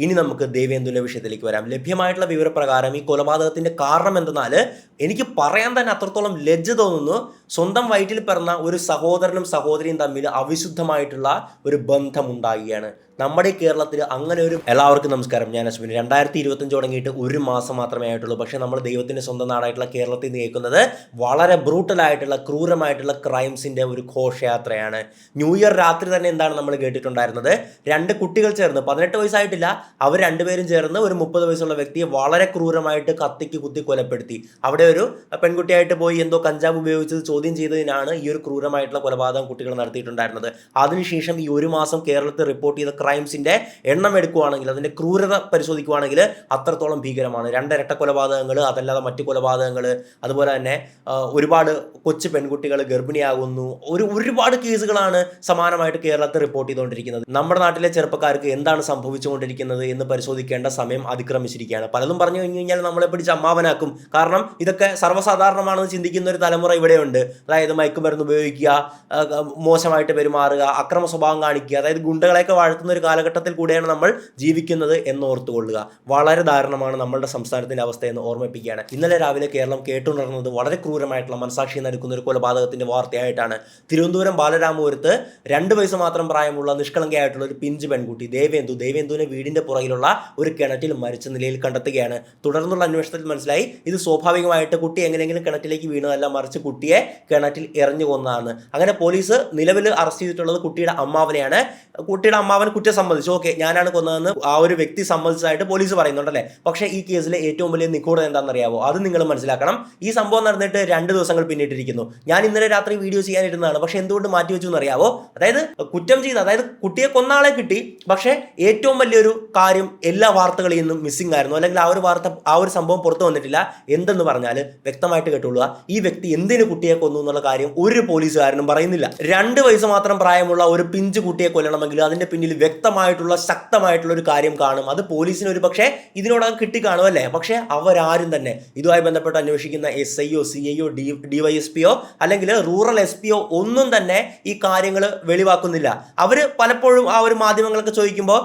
ഇനി നമുക്ക് ദേവേന്ദുവിൻ്റെ വിഷയത്തിലേക്ക് വരാം. ലഭ്യമായിട്ടുള്ള വിവരപ്രകാരം ഈ കൊലപാതകത്തിൻ്റെ കാരണം എന്തെന്നാൽ എനിക്ക് പറയാൻ തന്നെ അത്രത്തോളം ലജ്ജ തോന്നുന്നു. സ്വന്തം വയറ്റിൽ പിറന്ന ഒരു സഹോദരനും സഹോദരിയും തമ്മിൽ അവിശുദ്ധമായിട്ടുള്ള ഒരു ബന്ധമുണ്ടാകുകയാണ് നമ്മുടെ കേരളത്തിൽ. അങ്ങനെ ഒരു എല്ലാവർക്കും നമസ്കാരം, ഞാൻ അശ്വിൻ. 2025 തുടങ്ങിയിട്ട് ഒരു മാസം മാത്രമേ ആയിട്ടുള്ളൂ. പക്ഷേ നമ്മൾ ദൈവത്തിൻ്റെ സ്വന്തം നാടായിട്ടുള്ള കേരളത്തിൽ നിന്ന് കേൾക്കുന്നത് വളരെ ബ്രൂട്ടലായിട്ടുള്ള ക്രൂരമായിട്ടുള്ള ക്രൈംസിൻ്റെ ഒരു ഘോഷയാത്രയാണ്. ന്യൂ ഇയർ രാത്രി തന്നെ എന്താണ് നമ്മൾ കേട്ടിട്ടുണ്ടായിരുന്നത്? 2 കുട്ടികൾ ചേർന്ന്, 18 വയസ്സായിട്ടില്ല, അവർ രണ്ടുപേരും ചേർന്ന് ഒരു 30 വയസ്സുള്ള വ്യക്തിയെ വളരെ ക്രൂരമായിട്ട് കത്തിക്ക് കുത്തി കൊലപ്പെടുത്തി. അവിടെ ഒരു പെൺകുട്ടിയായിട്ട് പോയി എന്തോ കഞ്ചാവ് ഉപയോഗിച്ചത് ചോദ്യം ചെയ്തതിനാണ് ഈ ഒരു ക്രൂരമായിട്ടുള്ള കൊലപാതകം കുട്ടികൾ നടത്തിയിട്ടുണ്ടായിരുന്നത്. അതിനുശേഷം ഈ ഒരു മാസം കേരളത്തിൽ റിപ്പോർട്ട് ചെയ്ത ക്രൈംസിൻ്റെ എണ്ണം എടുക്കുകയാണെങ്കിൽ, അതിൻ്റെ ക്രൂരത പരിശോധിക്കുകയാണെങ്കിൽ അത്രത്തോളം ഭീകരമാണ്. 2 ഇരട്ട കൊലപാതകങ്ങൾ, അതല്ലാതെ മറ്റു കൊലപാതകങ്ങൾ, അതുപോലെ തന്നെ ഒരുപാട് കൊച്ചു പെൺകുട്ടികൾ ഗർഭിണിയാകുന്നു. ഒരുപാട് കേസുകളാണ് സമാനമായിട്ട് കേരളത്തിൽ റിപ്പോർട്ട് ചെയ്തുകൊണ്ടിരിക്കുന്നത്. നമ്മുടെ നാട്ടിലെ ചെറുപ്പക്കാർക്ക് എന്താണ് സംഭവിച്ചുകൊണ്ടിരിക്കുന്നത് എന്ന് പരിശോധിക്കേണ്ട സമയം അതിക്രമിച്ചിരിക്കുകയാണ്. പലതും പറഞ്ഞു കഴിഞ്ഞു കഴിഞ്ഞാൽ നമ്മളെ പിടിച്ച് അമ്മാവനാക്കും. കാരണം ഇതൊക്കെ സർവ്വസാധാരണമാണെന്ന് ചിന്തിക്കുന്ന ഒരു തലമുറ ഇവിടെയുണ്ട്. അതായത് മയക്കുമരുന്ന് ഉപയോഗിക്കുക, മോശമായിട്ട് പെരുമാറുക, അക്രമ സ്വഭാവം കാണിക്കുക, അതായത് ഗുണ്ടകളെയൊക്കെ വാഴ്ത്തുന്ന ഒരു കാലഘട്ടത്തിൽ കൂടെയാണ് നമ്മൾ ജീവിക്കുന്നത് എന്ന് ഓർത്തുകൊള്ളുക. വളരെ ദാരുണമാണ് നമ്മളുടെ സംസ്ഥാനത്തിൻ്റെ അവസ്ഥയെന്ന് ഓർമ്മിപ്പിക്കുകയാണ്. ഇന്നലെ രാവിലെ കേരളം കേട്ടുണർന്നത് വളരെ ക്രൂരമായിട്ടുള്ള മനസാക്ഷി നടുക്കുന്ന ഒരു കൊലപാതകത്തിൻ്റെ വാർത്തയായിട്ടാണ്. തിരുവനന്തപുരം ബാലരാമപുരത്ത് 2 വയസ്സ് മാത്രം പ്രായമുള്ള നിഷ്കളങ്കയായിട്ടുള്ള ഒരു പിഞ്ച് പെൺകുട്ടി ദേവേന്ദുവിനെ വീടിൻ്റെ പുറകിലുള്ള ഒരു കിണറ്റിൽ മരിച്ച നിലയിൽ കണ്ടെത്തുകയാണ്. തുടർന്നുള്ള അന്വേഷണത്തിൽ മനസ്സിലായി ഇത് സ്വാഭാവികമായിട്ട് കുട്ടി എങ്ങനെയെങ്കിലും കിണറ്റിലേക്ക് വീണതല്ല, മറിച്ച് കുട്ടിയെ കിണറ്റിൽ എറിഞ്ഞു കൊന്നതാണ്. അങ്ങനെ പോലീസ് നിലവിൽ അറസ്റ്റ് ചെയ്തിട്ടുള്ളത് കുട്ടിയുടെ അമ്മാവനെയാണ്. കുട്ടിയുടെ അമ്മാവൻ കുറ്റം സമ്മതിച്ചു. ഓക്കെ, ഞാനാണ് കൊന്നതെന്ന് ആ ഒരു വ്യക്തി സമ്മതിച്ചതായിട്ട് പോലീസ് പറയുന്നുണ്ടല്ലേ. പക്ഷേ ഈ കേസിലെ ഏറ്റവും വലിയ നിഗൂഢത എന്താണെന്നറിയാവോ? അത് നിങ്ങൾ മനസ്സിലാക്കണം. ഈ സംഭവം നടന്നിട്ട് 2 ദിവസങ്ങൾ പിന്നിട്ടിരിക്കുന്നു. ഞാൻ ഇന്നലെ രാത്രി വീഡിയോ ചെയ്യാനിരുന്നതാണ്, പക്ഷേ എന്തുകൊണ്ട് മാറ്റിവെച്ചു എന്നറിയാവോ? അതായത് കുറ്റം ചെയ്ത, അതായത് കുട്ടിയെ കൊന്ന ആളെ കിട്ടി, പക്ഷേ ഏറ്റവും വലിയൊരു കാര്യം എല്ലാ വാർത്തകളിൽ നിന്നും മിസ്സിംഗ് ആയിരുന്നു. അല്ലെങ്കിൽ ആ ഒരു സംഭവം പുറത്തു വന്നിട്ടില്ല. എന്തെന്ന് പറഞ്ഞാൽ വ്യക്തമായിട്ട് കേട്ടുകൊള്ളുക, ഈ വ്യക്തി എന്തിനു കുട്ടിയെ കൊന്നു എന്നുള്ള കാര്യം ഒരു പോലീസുകാരനും പറയുന്നില്ല. 2 വയസ്സ് മാത്രം പ്രായമുള്ള ഒരു പിഞ്ചു കുട്ടിയെ കൊല്ലണമെങ്കിൽ അതിന്റെ പിന്നിൽ വ്യക്തമായിട്ടുള്ള ശക്തമായിട്ടുള്ള ഒരു കാര്യം കാണും. അത് പോലീസിന് ഒരു പക്ഷേ ഇതിനോടകം കിട്ടിക്കാണും അല്ലേ. പക്ഷേ അവരാരും തന്നെ ഇതുമായി ബന്ധപ്പെട്ട് അന്വേഷിക്കുന്ന SIO, CIO, DYSPO അല്ലെങ്കിൽ റൂറൽ SPO ഒന്നും തന്നെ ഈ കാര്യങ്ങൾ വെളിവാക്കുന്നില്ല. അവർ പലപ്പോഴും ആ ഒരു മാധ്യമങ്ങളൊക്കെ ചോദിക്കുമ്പോൾ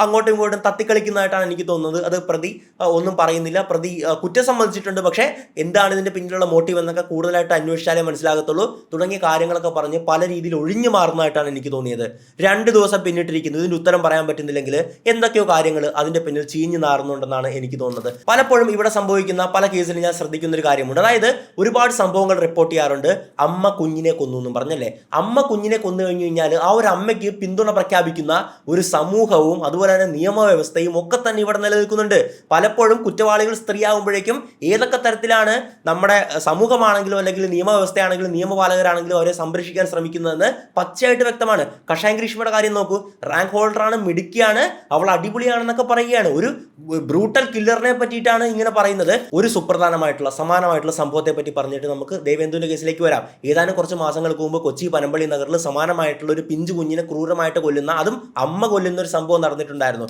അങ്ങോട്ടും ഇങ്ങോട്ടും തത്തിക്കളിക്കുന്നതായിട്ടാണ് എനിക്ക് തോന്നുന്നത്. അത് പ്രതി ഒന്നും പറയുന്നില്ല, പ്രതി കുറ്റം സമ്മതിച്ചിട്ടുണ്ട്, പക്ഷേ എന്താണ് ഇതിന്റെ പിന്നിലുള്ള മോട്ടീവ് എന്നൊക്കെ കൂടുതലായിട്ട് അന്വേഷിച്ചാലേ മനസ്സിലാകത്തുള്ളൂ തുടങ്ങിയ കാര്യങ്ങളൊക്കെ പറഞ്ഞ് പല രീതിയിൽ ഒഴിഞ്ഞു മാറുന്നതായിട്ടാണ് എനിക്ക് തോന്നിയത്. 2 ദിവസം പിന്നിട്ടിരിക്കുന്നു. ഇതിന്റെ ഉത്തരം പറയാൻ പറ്റുന്നില്ലെങ്കിൽ എന്തൊക്കെയോ കാര്യങ്ങൾ അതിന്റെ പിന്നിൽ ചീഞ്ഞു നാറുന്നുണ്ടെന്നാണ് എനിക്ക് തോന്നുന്നത്. പലപ്പോഴും ഇവിടെ സംഭവിക്കുന്ന പല കേസിലും ഞാൻ ശ്രദ്ധിക്കുന്ന ഒരു കാര്യമുണ്ട്. അതായത് ഒരുപാട് സംഭവങ്ങൾ റിപ്പോർട്ട് ചെയ്യാറുണ്ട്. അമ്മ കുഞ്ഞിനെ കൊന്നു എന്നും പറഞ്ഞല്ലേ. അമ്മ കുഞ്ഞിനെ കൊന്നു കഴിഞ്ഞു കഴിഞ്ഞാൽ ആ ഒരു അമ്മയ്ക്ക് പിന്തുണ പ്രഖ്യാപിക്കുന്ന ഒരു സമൂഹവും അതുപോലെ തന്നെ നിയമവ്യവസ്ഥയും ഒക്കെ തന്നെ ഇവിടെ നിലനിൽക്കുന്നുണ്ട്. പലപ്പോഴും കുറ്റവാളികൾ സ്ത്രീയാകുമ്പോഴേക്കും ഏതൊക്കെ തരത്തിലാണ് നമ്മുടെ സമൂഹമാണെങ്കിലും അല്ലെങ്കിൽ നിയമവ്യവസ്ഥയാണെങ്കിലും നിയമപാലകരാണെങ്കിലും അവരെ സംരക്ഷിക്കാൻ ശ്രമിക്കുന്നതെന്ന് പച്ചയായിട്ട് വ്യക്തമാണ്. കഷായം ഗ്രീഷ്മയുടെ കാര്യം നോക്കൂ. റാങ്ക് ഹോൾഡറാണ്, മിടുക്കിയാണ്, അവൾ അടിപൊളിയാണെന്നൊക്കെ പറയുകയാണ്. ഒരു ബ്രൂട്ടൽ കില്ലറിനെ പറ്റിയിട്ടാണ് ഇങ്ങനെ പറയുന്നത്. ഒരു സുപ്രധാനമായിട്ടുള്ള സമാനമായിട്ടുള്ള സംഭവത്തെ പറ്റി പറഞ്ഞിട്ട് നമുക്ക് ദേവേന്ദുവിന്റെ കേസിലേക്ക് വരാം. ഏതാനും കുറച്ച് മാസങ്ങൾക്ക് മുമ്പ് കൊച്ചി പനമ്പള്ളി നഗറിൽ സമാനമായിട്ടുള്ള ഒരു പിഞ്ചു കുഞ്ഞിനെ ക്രൂരമായിട്ട് കൊല്ലുന്ന, അതും അമ്മ കൊല്ലുന്ന ഒരു സംഭവം നടന്നിട്ടുണ്ടായിരുന്നു.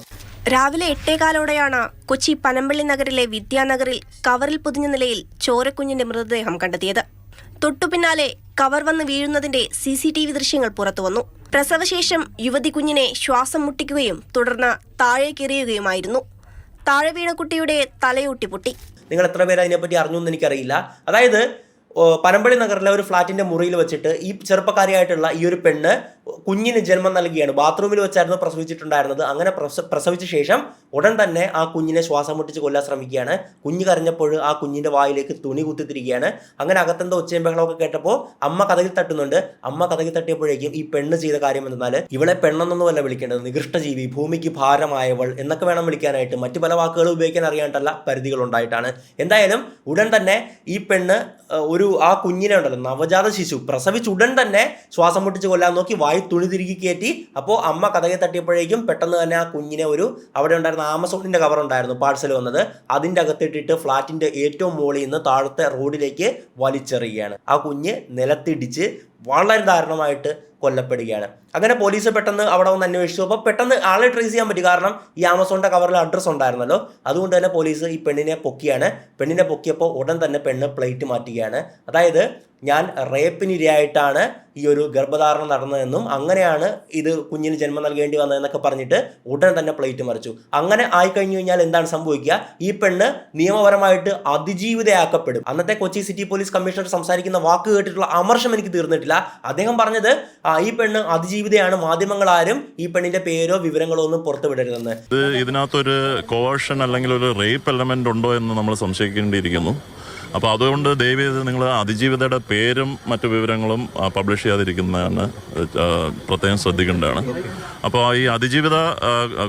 രാവിലെ 8:15 കൊച്ചി പനമ്പള്ളി നഗറിലെ വിദ്യാനഗറിൽ കവറിൽ പൊതിഞ്ഞ നിലയിൽ ചോരക്കുഞ്ഞിന്റെ മൃതദേഹം കണ്ടെത്തിയത്. തൊട്ടുപിന്നാലെ കവർ വന്ന് വീഴുന്നതിന്റെ CCTV ദൃശ്യങ്ങൾ പുറത്തുവന്നു. പ്രസവശേഷം യുവതി കുഞ്ഞിനെ ശ്വാസം മുട്ടിക്കുകയും തുടർന്ന് താഴേക്കെറിയുകയുമായിരുന്നു. താഴെ വീണ കുട്ടിയുടെ തലയൊട്ടി പൊട്ടി. നിങ്ങൾ എത്ര പേര് അതിനെപ്പറ്റി അറിഞ്ഞു എന്ന് എനിക്കറിയില്ല. അതായത് പനമ്പള്ളി നഗറിലെ ഒരു ഫ്ലാറ്റിന്റെ മുറിയിൽ വെച്ചിട്ട് ഈ ചെറുപ്പക്കാരിയായിട്ടുള്ള ഈ ഒരു പെണ്ണ് കുഞ്ഞിന് ജന്മം നൽകുകയാണ്. ബാത്റൂമിൽ വെച്ചായിരുന്നു പ്രസവിച്ചിട്ടുണ്ടായിരുന്നത്. അങ്ങനെ പ്രസവിച്ച ശേഷം ഉടൻ തന്നെ ആ കുഞ്ഞിനെ ശ്വാസം മുട്ടിച്ച് കൊല്ലാൻ ശ്രമിക്കുകയാണ്. കുഞ്ഞ് കരഞ്ഞപ്പോൾ ആ കുഞ്ഞിന്റെ വായിലേക്ക് തുണി കുത്തിത്തിരിക്കുകയാണ്. അങ്ങനെ അകത്തെന്തോ ഒച്ചയും ബഹളമൊക്കെ കേട്ടപ്പോൾ അമ്മ കതകിൽ തട്ടുന്നുണ്ട്. അമ്മ കതകിൽ തട്ടിയപ്പോഴേക്കും ഈ പെണ്ണ് ചെയ്ത കാര്യം എന്നാൽ ഇവളെ പെണ്ണെന്നൊന്നുമല്ല വിളിക്കേണ്ടത്, നികൃഷ്ടജീവി, ഭൂമിക്ക് ഭാരമായവൾ എന്നൊക്കെ വേണം വിളിക്കാനായിട്ട്. മറ്റു പല വാക്കുകൾ ഉപയോഗിക്കാൻ അറിയാണ്ടല്ല പരിധികൾ ഉണ്ടായിട്ടാണ്. എന്തായാലും ഉടൻ തന്നെ ഈ പെണ്ണ് ആ കുഞ്ഞിനെ ഉണ്ടല്ലോ, നവജാത ശിശു പ്രസവിച്ച് ഉടൻ തന്നെ ശ്വാസം മുട്ടിച്ച് കൊല്ലാൻ നോക്കി, വായി തുണി തിരികെ കയറ്റി. അപ്പോൾ അമ്മ കതകെ തട്ടിയപ്പോഴേക്കും പെട്ടെന്ന് തന്നെ ആ കുഞ്ഞിനെ അവിടെ ഉണ്ടായിരുന്ന ആമസോണിന്റെ കവർ ഉണ്ടായിരുന്നു പാഴ്സൽ വന്നത്, അതിൻ്റെ അകത്തിട്ടിട്ട് ഫ്ലാറ്റിന്റെ ഏറ്റവും മുകളിൽ നിന്ന് താഴത്തെ റോഡിലേക്ക് വലിച്ചെറിയുകയാണ്. ആ കുഞ്ഞ് നിലത്തിടിച്ച് വളരെ ദാരുണമായിട്ട് കൊല്ലപ്പെടുകയാണ്. അങ്ങനെ പോലീസ് പെട്ടെന്ന് അവിടെ വന്ന് അന്വേഷിച്ചു. അപ്പോൾ പെട്ടെന്ന് ആളെ ട്രേസ് ചെയ്യാൻ പറ്റി. കാരണം ഈ ആമസോണിൻ്റെ കവറിൽ അഡ്രസ്സ് ഉണ്ടായിരുന്നല്ലോ. അതുകൊണ്ട് തന്നെ പോലീസ് ഈ പെണ്ണിനെ പൊക്കിയാണ്. പെണ്ണിനെ പൊക്കിയപ്പോൾ ഉടൻ തന്നെ പെണ്ണ് പ്ലേറ്റ് മാറ്റുകയാണ്. അതായത് ഞാൻ റേപ്പിനിരയായിട്ടാണ് ഈ ഒരു ഗർഭധാരണം നടന്നതെന്നും അങ്ങനെയാണ് ഇത് കുഞ്ഞിന് ജന്മം നൽകേണ്ടി വന്നതെന്നൊക്കെ പറഞ്ഞിട്ട് ഉടൻ തന്നെ പ്ലേറ്റ് മറിച്ചു. അങ്ങനെ ആയിക്കഴിഞ്ഞു കഴിഞ്ഞാൽ എന്താണ് സംഭവിക്കുക? ഈ പെണ്ണ് നിയമപരമായിട്ട് അതിജീവിതയാക്കപ്പെടും. അന്നത്തെ കൊച്ചി സിറ്റി പോലീസ് കമ്മീഷണർ സംസാരിക്കുന്ന വാക്ക് കേട്ടിട്ടുള്ള അമർഷം എനിക്ക് തീർന്നിട്ടില്ല. അദ്ദേഹം പറഞ്ഞത് ഈ പെണ്ണ് അതിജീവിതയാണ്, മാധ്യമങ്ങളാരും ഈ പെണ്ണിന്റെ പേരോ വിവരങ്ങളോ ഒന്നും പുറത്തുവിടരുതെന്ന്. ഇതിനകത്തൊരു കോവേർഷൻ അല്ലെങ്കിൽ ഒരു റേപ്പ് എലമെന്റ് ഉണ്ടോ എന്ന് നമ്മൾ സംശയിക്കേണ്ടിയിരിക്കുന്നു. അപ്പോൾ അതുകൊണ്ട് ദയവേത് നിങ്ങൾ അതിജീവിതയുടെ പേരും മറ്റു വിവരങ്ങളും പബ്ലിഷ് ചെയ്യാതിരിക്കുന്നതാണ് പ്രത്യേകം ശ്രദ്ധിക്കേണ്ടതാണ്. അപ്പോൾ ഈ അതിജീവിത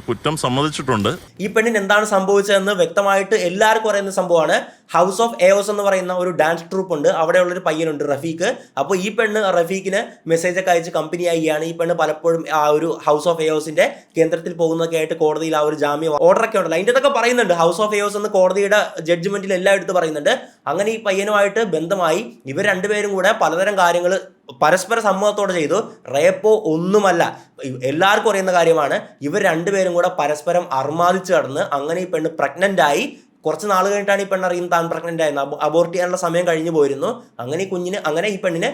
കുറ്റം സമ്മതിച്ചിട്ടുണ്ട്. ഈ പെണ്ണിന് എന്താണ് സംഭവിച്ചതെന്ന് വ്യക്തമായിട്ട് എല്ലാവർക്കും അറിയുന്ന സംഭവമാണ്. ഹൗസ് ഓഫ് എയോസ് എന്ന് പറയുന്ന ഒരു ഡാൻസ് ട്രൂപ്പ് ഉണ്ട്. അവിടെയുള്ളൊരു പയ്യനുണ്ട്, റഫീഖ്. അപ്പോൾ ഈ പെണ്ണ് റഫീഖിന് മെസ്സേജൊക്കെ അയച്ച് കമ്പനി ആയിയാണ്. ഈ പെണ്ണ് പലപ്പോഴും ആ ഒരു ഹൗസ് ഓഫ് എയോസിന്റെ കേന്ദ്രത്തിൽ പോകുന്നതൊക്കെ ആയിട്ട് കോടതിയിൽ ആ ഒരു ജാമ്യം ഓർഡറൊക്കെ ഉണ്ടല്ലോ, അതിൻ്റെ അതൊക്കെ പറയുന്നുണ്ട്. ഹൗസ് ഓഫ് എയോസ് എന്ന് കോടതിയുടെ ജഡ്ജ്മെന്റിൽ എല്ലാം എടുത്ത് പറയുന്നുണ്ട്. അങ്ങനെ ഈ പയ്യനുമായിട്ട് ബന്ധമായി ഇവർ രണ്ടുപേരും കൂടെ പലതരം കാര്യങ്ങൾ പരസ്പര സമ്മതത്തോടെ ചെയ്തു. റേപ്പോ ഒന്നുമല്ല, എല്ലാവർക്കും അറിയുന്ന കാര്യമാണ്. ഇവർ രണ്ടുപേരും കൂടെ പരസ്പരം അർമാദിച്ച് കടന്ന് അങ്ങനെ ഈ പെണ്ണ് പ്രഗ്നന്റ് ആയി. കുറച്ച് നാൾ കഴിഞ്ഞിട്ടാണ് ഈ പെണ്ണ് അറിയുന്നത് താൻ പ്രഗ്നന്റ് ആയിരുന്നു. അബോർട്ട് ചെയ്യാനുള്ള സമയം കഴിഞ്ഞു പോയിരുന്നു. അങ്ങനെ ഈ പെണ്ണിന്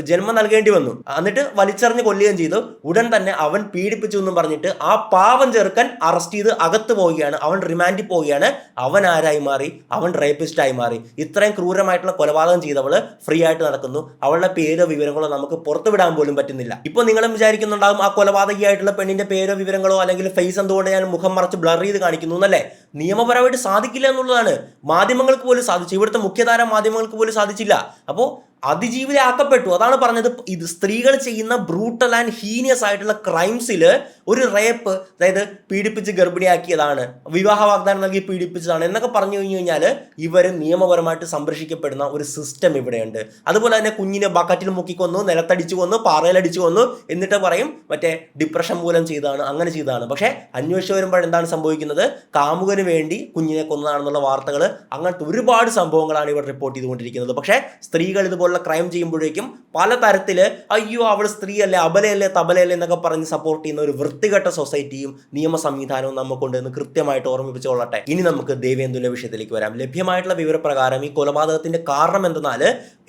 ജന്മം നൽകേണ്ടി വന്നു. എന്നിട്ട് വലിച്ചെറിഞ്ഞ് കൊല്ലുകയും ചെയ്തു. ഉടൻ തന്നെ അവൻ പീഡിപ്പിച്ചു എന്നും പറഞ്ഞിട്ട് ആ പാവം ചെറുക്കൻ അറസ്റ്റ് ചെയ്ത് അകത്ത് പോവുകയാണ്. അവൻ റിമാൻഡിൽ പോവുകയാണ്. അവൻ ആരായി മാറി? അവൻ റേപ്പിസ്റ്റായി മാറി. ഇത്രയും ക്രൂരമായിട്ടുള്ള കൊലപാതകം ചെയ്തവള് ഫ്രീ ആയിട്ട് നടക്കുന്നു. അവളുടെ പേരോ വിവരങ്ങളോ നമുക്ക് പുറത്തുവിടാൻ പോലും പറ്റുന്നില്ല. ഇപ്പോൾ നിങ്ങളും വിചാരിക്കുന്നുണ്ടാകും ആ കൊലപാതകിയായിട്ടുള്ള പെണ്ണിന്റെ പേരോ വിവരങ്ങളോ അല്ലെങ്കിൽ ഫേസ് എന്തുകൊണ്ട് ഞാൻ മുഖം മറച്ച് ബ്ലർ ചെയ്ത് കാണിക്കുന്നു എന്നല്ലേ? നിയമപരമായിട്ട് സാധിക്കില്ല എന്നുള്ളതാണ്. മാധ്യമങ്ങൾക്ക് പോലും സാധിച്ചു, ഇവിടുത്തെ മുഖ്യധാര മാധ്യമങ്ങൾക്ക് പോലും സാധിച്ചില്ല. അപ്പോൾ അതിജീവിതയാക്കപ്പെട്ടു. അതാണ് പറഞ്ഞത്. ഇത് സ്ത്രീകൾ ചെയ്യുന്ന ബ്രൂട്ടൽ ആൻഡ് ഹീനിയസ് ആയിട്ടുള്ള ക്രൈംസിൽ ഒരു റേപ്പ്, അതായത് പീഡിപ്പിച്ച് ഗർഭിണിയാക്കിയതാണ്, വിവാഹ വാഗ്ദാനം നൽകി പീഡിപ്പിച്ചതാണ് എന്നൊക്കെ പറഞ്ഞു കഴിഞ്ഞു കഴിഞ്ഞാൽ ഇവർ നിയമപരമായിട്ട് സംരക്ഷിക്കപ്പെടുന്ന ഒരു സിസ്റ്റം ഇവിടെയുണ്ട്. അതുപോലെ തന്നെ കുഞ്ഞിനെ ബക്കറ്റിൽ മുക്കിക്കൊന്നു, നിലത്തടിച്ചു കൊന്നു, പാറയിലടിച്ചു കൊന്നു, എന്നിട്ട് പറയും മറ്റേ ഡിപ്രഷൻ മൂലം ചെയ്തതാണ്, അങ്ങനെ ചെയ്തതാണ്. പക്ഷേ അന്വേഷിച്ച് വരുമ്പോൾ എന്താണ് സംഭവിക്കുന്നത്? കാമുകന് വേണ്ടി കുഞ്ഞിനെ കൊന്നതാണെന്നുള്ള വാർത്തകൾ, അങ്ങനത്തെ ഒരുപാട് സംഭവങ്ങളാണ് ഇവർ റിപ്പോർട്ട് ചെയ്തുകൊണ്ടിരിക്കുന്നത്. പക്ഷേ സ്ത്രീകൾ ഇതുപോലെ ക്രൈം ചെയ്യുമ്പോഴേക്കും പലതരത്തിൽ അയ്യോ അവൾ സ്ത്രീയല്ലേ, അബലയല്ലേ, തബലയല്ലേ എന്നൊക്കെ പറഞ്ഞ് സപ്പോർട്ട് ചെയ്യുന്ന ഒരു വൃത്തികെട്ട സൊസൈറ്റിയും നിയമ സംവിധാനവും നമുക്കുണ്ട് എന്ന് കൃത്യമായിട്ട് ഓർമ്മിപ്പിച്ചുകൊള്ളട്ടെ. ഇനി നമുക്ക് ദേവേന്ദുവിന്റെ വിഷയത്തിലേക്ക് വരാം. ലഭ്യമായിട്ടുള്ള വിവരപ്രകാരം ഈ കൊലപാതകത്തിന്റെ കാരണം എന്തെന്നാൽ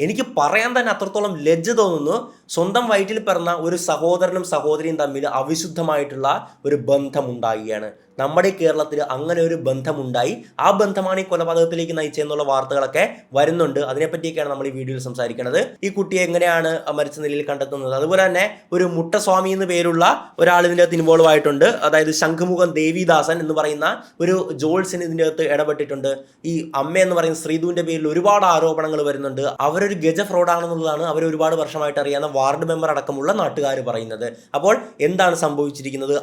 എനിക്ക് പറയാൻ തന്നെ അത്രത്തോളം ലജ്ജ തോന്നുന്നു. സ്വന്തം വയറ്റിൽ പിറന്ന ഒരു സഹോദരനും സഹോദരിയും തമ്മിൽ അവിശുദ്ധമായിട്ടുള്ള ഒരു ബന്ധമുണ്ടാകുകയാണ്. നമ്മുടെ കേരളത്തിൽ അങ്ങനെ ഒരു ബന്ധമുണ്ടായി. ആ ബന്ധമാണ് ഈ കൊലപാതകത്തിലേക്ക് നയിച്ചതെന്നുള്ള വാർത്തകളൊക്കെ വരുന്നുണ്ട്. അതിനെപ്പറ്റിയൊക്കെയാണ് നമ്മൾ ഈ വീഡിയോയിൽ സംസാരിക്കുന്നത്. ഈ കുട്ടിയെ എങ്ങനെയാണ് മരിച്ച നിലയിൽ കണ്ടെത്തുന്നത്, അതുപോലെ തന്നെ ഒരു മുട്ടസ്വാമി എന്ന് പേരുള്ള ഒരാൾ ഇതിൻ്റെ അകത്ത് ഇൻവോൾവ് ആയിട്ടുണ്ട്. അതായത് ശംഖുമുഖം ദേവിദാസൻ എന്ന് പറയുന്ന ഒരു ജോൾസിന് ഇതിൻ്റെ അകത്ത് ഇടപെട്ടിട്ടുണ്ട്. ഈ അമ്മ എന്ന് പറയുന്ന ശ്രീധുവിൻ്റെ പേരിൽ ഒരുപാട് ആരോപണങ്ങൾ വരുന്നുണ്ട്. അവരൊരു ഗജ ഫ്രോഡാണെന്നുള്ളതാണ് അവർ ഒരുപാട് വർഷമായിട്ട് അറിയാവുന്ന വാർഡ് മെമ്പർ അടക്കമുള്ള നാട്ടുകാർ പറയുന്നത്. അപ്പോൾ എന്താണ് സംഭവിച്ചിരിക്കുന്നത്?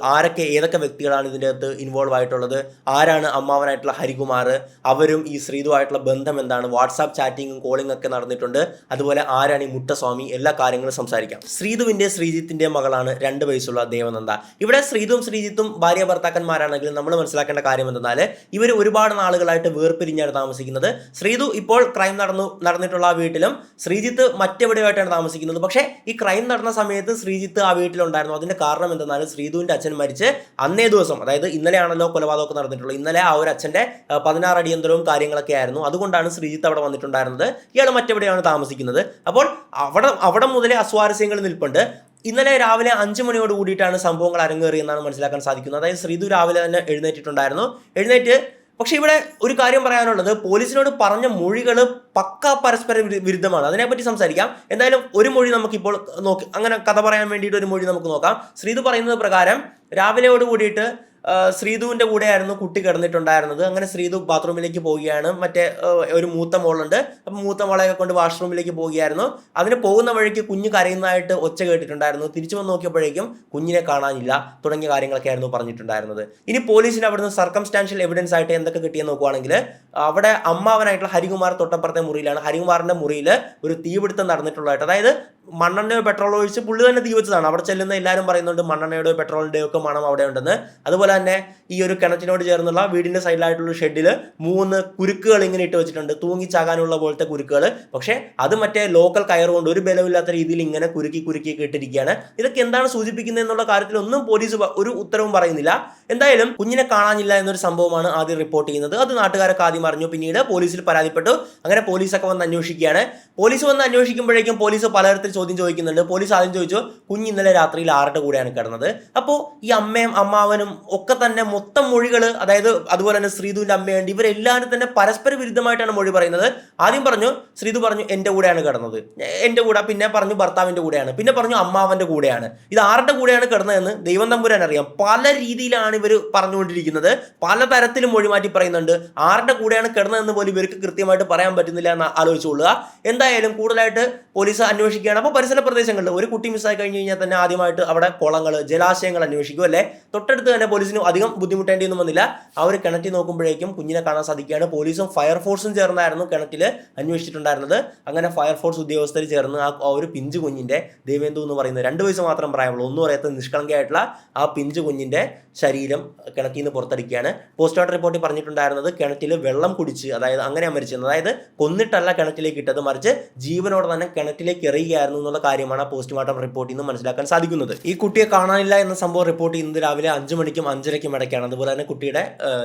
ഏതൊക്കെ വ്യക്തികളാണ് ഇതിൻ്റെ അകത്ത് ഇൻവോൾവ് ആയിട്ടുള്ളത്? ആരാണ് അമ്മാവനായിട്ടുള്ള ഹരികുമാർ? അവരും ഈ ശ്രീധുവായിട്ടുള്ള ബന്ധം എന്താണ്? വാട്സാപ്പ് ചാറ്റിങ്ങും കോളിംഗ് ഒക്കെ നടന്നിട്ടുണ്ട്. അതുപോലെ ആരാണ് ഈ മുട്ടസ്വാമി? എല്ലാ കാര്യങ്ങളും സംസാരിക്കാം. ശ്രീധുവിൻ്റെ ശ്രീജിത്തിൻ്റെ മകളാണ് 2 വയസ്സുള്ള ദേവനന്ദ. ഇവിടെ ശ്രീധുവും ശ്രീജിത്തും ഭാര്യ ഭർത്താക്കന്മാരാണെങ്കിലും നമ്മൾ മനസ്സിലാക്കേണ്ട കാര്യം എന്തെന്നാൽ ഇവർ ഒരുപാട് നാളുകളായിട്ട് വേർപിരിഞ്ഞാണ് താമസിക്കുന്നത്. ശ്രീധു ഇപ്പോൾ ക്രൈം നടന്നിട്ടുള്ള ആ വീട്ടിലും ശ്രീജിത്ത് മറ്റെവിടെയായിട്ടാണ് താമസിക്കുന്നത്. പക്ഷേ ഈ ക്രൈം നടന്ന സമയത്ത് ശ്രീജിത്ത് ആ വീട്ടിലുണ്ടായിരുന്നു. അതിൻ്റെ കാരണം എന്തെന്നാൽ ശ്രീധുവിൻ്റെ അച്ഛൻ മരിച്ച് അന്നേ ദിവസം, അതായത് ഇന്നലെയാണല്ലോ കൊലപാതകമൊക്കെ നടന്നിട്ടുള്ളത്, ഇന്നലെ ആ ഒരു അച്ഛൻ്റെ 16 അടിയന്തരവും കാര്യങ്ങളൊക്കെ ആയിരുന്നു. അതുകൊണ്ടാണ് ശ്രീജിത്ത് അവിടെ വന്നിട്ടുണ്ടായിരുന്നത്. ഇയാൾ മറ്റെവിടെയാണ് താമസിക്കുന്നത്. അപ്പോൾ അവിടെ മുതലേ അസ്വാരസ്യങ്ങൾ നിൽപ്പുണ്ട്. ഇന്നലെ രാവിലെ 5 മണിയോട് കൂടിയിട്ടാണ് സംഭവങ്ങൾ അരങ്ങേറിയെന്നാണ് മനസ്സിലാക്കാൻ സാധിക്കുന്നത്. അതായത് ശ്രീധു രാവിലെ തന്നെ എഴുന്നേറ്റ് പക്ഷേ ഇവിടെ ഒരു കാര്യം പറയാനുള്ളത്, പോലീസിനോട് പറഞ്ഞ മൊഴികൾ പക്ക പരസ്പര വിരുദ്ധമാണ്. അതിനെപ്പറ്റി സംസാരിക്കാം. എന്തായാലും ഒരു മൊഴി നമുക്കിപ്പോൾ അങ്ങനെ കഥ പറയാൻ വേണ്ടിയിട്ട് ഒരു മൊഴി നമുക്ക് നോക്കാം. ശ്രീധു പറയുന്നത് പ്രകാരം രാവിലെയോട് കൂടിയിട്ട് ശ്രീധുവിൻ്റെ കൂടെയായിരുന്നു കുട്ടി കിടന്നിട്ടുണ്ടായിരുന്നത്. അങ്ങനെ ശ്രീധു ബാത്റൂമിലേക്ക് പോവുകയാണ്. മറ്റേ ഒരു മൂത്ത മോളുണ്ട്. അപ്പം മൂത്ത മോളെയൊക്കെ കൊണ്ട് വാഷ്റൂമിലേക്ക് പോവുകയായിരുന്നു. അതിന് പോകുന്ന വഴിക്ക് കുഞ്ഞ് കരയുന്നതായിട്ട് ഒച്ച കേട്ടിട്ടുണ്ടായിരുന്നു. തിരിച്ചു വന്ന് നോക്കിയപ്പോഴേക്കും കുഞ്ഞിനെ കാണാനില്ല തുടങ്ങിയ കാര്യങ്ങളൊക്കെ ആയിരുന്നു പറഞ്ഞിട്ടുണ്ടായിരുന്നത്. ഇനി പോലീസിന് അവിടുന്ന് സർക്കംസ്റ്റാൻഷ്യൽ എവിഡൻസ് ആയിട്ട് എന്തൊക്കെ കിട്ടിയെന്ന് നോക്കുവാണെങ്കിൽ അവിടെ അമ്മാവനായിട്ടുള്ള ഹരികുമാർ തൊട്ടപ്പുറത്തെ മുറിയിലാണ്. ഹരികുമാറിൻ്റെ മുറിയിൽ ഒരു തീപിടുത്തം നടന്നിട്ടുള്ളതായിട്ട്, അതായത് മണ്ണെണ്ണയോ പെട്രോളോ ഒഴിച്ച് പുള്ളി തന്നെ തീ വെച്ചതാണ്. അവിടെ ചെല്ലുന്ന എല്ലാവരും പറയുന്നുണ്ട് മണ്ണെണ്ണയുടെയോ പെട്രോളിൻ്റെയോ ഒക്കെ മണം അവിടെ ഉണ്ടെന്ന്. അതുപോലെ അതുപോലെ തന്നെ ഈ ഒരു കിണറ്റിനോട് ചേർന്നുള്ള വീടിന്റെ സൈഡിലായിട്ടുള്ള ഷെഡിൽ 3 കുരുക്കുകൾ ഇങ്ങനെ ഇട്ട് വെച്ചിട്ടുണ്ട്, തൂങ്ങിച്ചാകാനുള്ള പോലത്തെ കുരുക്കുകൾ. പക്ഷേ അത് മറ്റേ ലോക്കൽ കയറുകൊണ്ട് ഒരു ബലമില്ലാത്ത രീതിയിൽ ഇങ്ങനെ കുരുക്കി ഇട്ടിരിക്കുകയാണ്. ഇതൊക്കെ എന്താണ് സൂചിപ്പിക്കുന്നത് എന്നുള്ള കാര്യത്തിൽ ഒന്നും പോലീസ് ഒരു ഉത്തരവും പറയുന്നില്ല. എന്തായാലും കുഞ്ഞിനെ കാണാനില്ല എന്നൊരു സംഭവമാണ് ആദ്യം റിപ്പോർട്ട് ചെയ്യുന്നത്. അത് നാട്ടുകാരൊക്കെ ആദ്യം അറിഞ്ഞു, പിന്നീട് പോലീസിൽ പരാതിപ്പെട്ടു. അങ്ങനെ പോലീസൊക്കെ വന്ന് അന്വേഷിക്കുകയാണ്. പോലീസ് വന്ന് അന്വേഷിക്കുമ്പോഴേക്കും പോലീസ് പലതരത്തിൽ ചോദ്യം ചോദിക്കുന്നുണ്ട്. പോലീസ് ആദ്യം ചോദിച്ചു, കുഞ്ഞ് ഇന്നലെ രാത്രിയിൽ ആരുടെ കൂടെയാണ് കിടന്നത്? അപ്പോൾ ഈ അമ്മയും അമ്മാവനും ഒക്കെ തന്നെ മൊത്തം മൊഴികൾ, അതായത് അതുപോലെ തന്നെ ശ്രീധുവിന്റെ അമ്മയുണ്ട്, ഇവരെല്ലാവരും തന്നെ പരസ്പര വിരുദ്ധമായിട്ടാണ് മൊഴി പറയുന്നത്. ആദ്യം പറഞ്ഞു, ശ്രീധു പറഞ്ഞു എൻ്റെ കൂടെയാണ് കിടന്നത്, എൻ്റെ കൂടെ, പിന്നെ പറഞ്ഞു ഭർത്താവിൻ്റെ കൂടെയാണ്, പിന്നെ പറഞ്ഞു അമ്മാവൻ്റെ കൂടെയാണ്. ഇത് ആരുടെ കൂടെയാണ് കിടന്നതെന്ന് ദൈവം തമ്പുരാൻ അറിയാം. പല രീതിയിലാണ് ഇവർ പറഞ്ഞുകൊണ്ടിരിക്കുന്നത്, പലതരത്തിലും മൊഴി മാറ്റി പറയുന്നുണ്ട്. ആരുടെ കൂടെയാണ് കിടന്നതെന്ന് പോലും ഇവർക്ക് കൃത്യമായിട്ട് പറയാൻ പറ്റുന്നില്ല എന്ന് ആലോചിച്ചുകൊള്ളുക. എന്തായാലും കൂടുതലായിട്ട് പോലീസ് അന്വേഷിക്കുകയാണ്. അപ്പോൾ പരിസര പ്രദേശങ്ങളിൽ ഒരു കുട്ടി മിസ്സായി കഴിഞ്ഞ് കഴിഞ്ഞാൽ തന്നെ ആദ്യമായിട്ട് അവിടെ കുളങ്ങൾ, ജലാശയങ്ങൾ അന്വേഷിക്കും അല്ലേ. തൊട്ടടുത്ത് തന്നെ പോലീസിന് അധികം ബുദ്ധിമുട്ടേണ്ടിയൊന്നും വന്നില്ല. ആ ഒരു കിണറ്റിൽ നോക്കുമ്പോഴേക്കും കുഞ്ഞിനെ കാണാൻ സാധിക്കുകയാണ്. പോലീസും ഫയർഫോഴ്സും ചേർന്നായിരുന്നു കിണറ്റിൽ അന്വേഷിച്ചിട്ടുണ്ടായിരുന്നത്. അങ്ങനെ ഫയർഫോഴ്സ് ഉദ്യോഗസ്ഥർ ചേർന്ന് ആ ഒരു പിഞ്ചു കുഞ്ഞിൻ്റെ, ദേവേന്ദു എന്ന് പറയുന്നത് 2 വയസ്സ് മാത്രം പ്രായമുള്ളൂ, ഒന്നും അറിയാത്ത നിഷ്കളങ്കയായിട്ടുള്ള ആ പിഞ്ചു കുഞ്ഞിൻ്റെ ശരീരം കിണറ്റിൽ നിന്ന് പുറത്തടിക്കുകയാണ്. പോസ്റ്റ്മോർട്ടം റിപ്പോർട്ടിൽ പറഞ്ഞിട്ടുണ്ടായിരുന്നത് കിണറ്റിൽ വെള്ളം കുടിച്ച്, അതായത് അങ്ങനെ മരിച്ചത്, അതായത് കൊന്നിട്ടല്ല കിണറ്റിലേക്ക് ഇട്ടത്, മറിച്ച് ജീവനോടെ തന്നെ കിണറ്റിലേക്ക് എറിയുകയായിരുന്നു എന്നുള്ള കാര്യമാണ് പോസ്റ്റ്മോർട്ടം റിപ്പോർട്ടിൽ നിന്ന് മനസ്സിലാക്കാൻ സാധിക്കുന്നത്. ഈ കുട്ടിയെ കാണാനില്ല എന്ന സംഭവം റിപ്പോർട്ട് ചെയ്യുന്നത് രാവിലെ 5 മണിക്കും 5:30ക്കും ഇടയ്ക്കാണ്. അതുപോലെ തന്നെ കുട്ടിയുടെ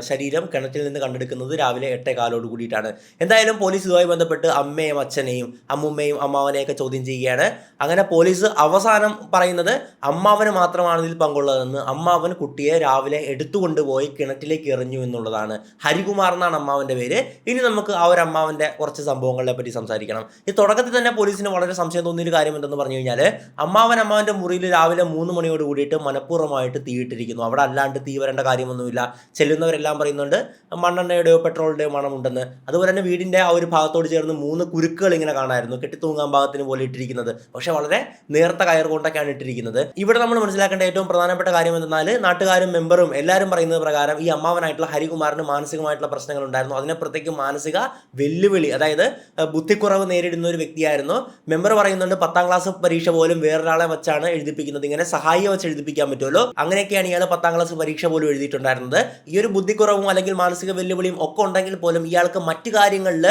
ശരീരം കിണറ്റിൽ നിന്ന് കണ്ടെടുക്കുന്നത് രാവിലെ 8:15 കൂടിയിട്ടാണ്. എന്തായാലും പോലീസ് ഇതുമായി ബന്ധപ്പെട്ട് അമ്മയും അച്ഛനെയും അമ്മുമ്മയും അമ്മാവനെയൊക്കെ ചോദ്യം ചെയ്യുകയാണ്. അങ്ങനെ പോലീസ് അവസാനം പറയുന്നത് അമ്മാവന് മാത്രമാണ് ഇതിൽ പങ്കുള്ളതെന്ന്. അമ്മാവൻ കുട്ടിയെ രാവിലെ എടുത്തുകൊണ്ടുപോയി കിണറ്റിലേക്ക് എറിഞ്ഞു എന്നുള്ളതാണ്. ഹരികുമാർ എന്നാണ് അമ്മാവൻ്റെ പേര്. ഇനി നമുക്ക് ആ ഒരു അമ്മാവൻ്റെ കുറച്ച് സംഭവങ്ങളെ പറ്റി സംസാരിക്കണം. ഈ തുടക്കത്തിൽ തന്നെ പോലീസിന് വളരെ സംശയം തോന്നിയൊരു കാര്യം എന്തെന്ന് പറഞ്ഞു കഴിഞ്ഞാൽ, അമ്മാവൻ്റെ മുറിയിൽ രാവിലെ 3 മണിയോട് കൂടിയിട്ട് മനഃപൂർവ്വമായിട്ട് തീയിട്ടിരിക്കുന്നു. അവിടെ അല്ലാണ്ട് തീ വരേണ്ട കാര്യമൊന്നുമില്ല. ചെല്ലുന്നവരെല്ലാം പറയുന്നുണ്ട് മണ്ണെണ്ണയുടെയോ പെട്രോളിൻ്റെയോ മണമുണ്ടെന്ന്. അതുപോലെ തന്നെ വീടിൻ്റെ ആ ഒരു ഭാഗത്തോട് ചേർന്ന് 3 കുരുക്കുകൾ ഇങ്ങനെ കാണാമായിരുന്നു, കെട്ടിത്തൂങ്ങാൻ ഭാഗത്തിന് പോലെ ഇട്ടിരിക്കുന്നത്. പക്ഷെ വളരെ നേർത്ത കയർ കൊണ്ടൊക്കെയാണ് ഇട്ടിരിക്കുന്നത്. ഇവിടെ നമ്മൾ മനസ്സിലാക്കേണ്ട ഏറ്റവും പ്രധാനപ്പെട്ട കാര്യം എന്തെന്നാൽ, നാട്ടുകാരും മെമ്പറും എല്ലാവരും പറയുന്നത് പ്രകാരം ഈ അമ്മാവനായിട്ടുള്ള ഹരികുമാറിന് മാനസികമായിട്ടുള്ള പ്രശ്നങ്ങൾ ഉണ്ടായിരുന്നു. അതിനപ്പുറത്തേക്ക് മാനസിക വെല്ലുവിളി, അതായത് ബുദ്ധിക്കുറവ് നേരിടുന്ന ഒരു വ്യക്തിയായിരുന്നു. മെമ്പർ പറയുന്നുണ്ട് 10ാം ക്ലാസ് പരീക്ഷ പോലും വേറൊരാളെ വെച്ചാണ് എഴുതിപ്പിക്കുന്നത്, ഇങ്ങനെ സഹായിയെ വെച്ച് എഴുതിപ്പിക്കാൻ പറ്റുമല്ലോ. അങ്ങനെയൊക്കെയാണ് ഇയാൾ 10ാം ക്ലാസ് പരീക്ഷ പോലും എഴുതിയിട്ടുണ്ടായിരുന്നത്. ഈ ഒരു ബുദ്ധിക്കുറവും അല്ലെങ്കിൽ മാനസിക വെല്ലുവിളിയും ഒക്കെ ഉണ്ടെങ്കിൽ പോലും ഇയാൾക്ക് മറ്റു കാര്യങ്ങളിൽ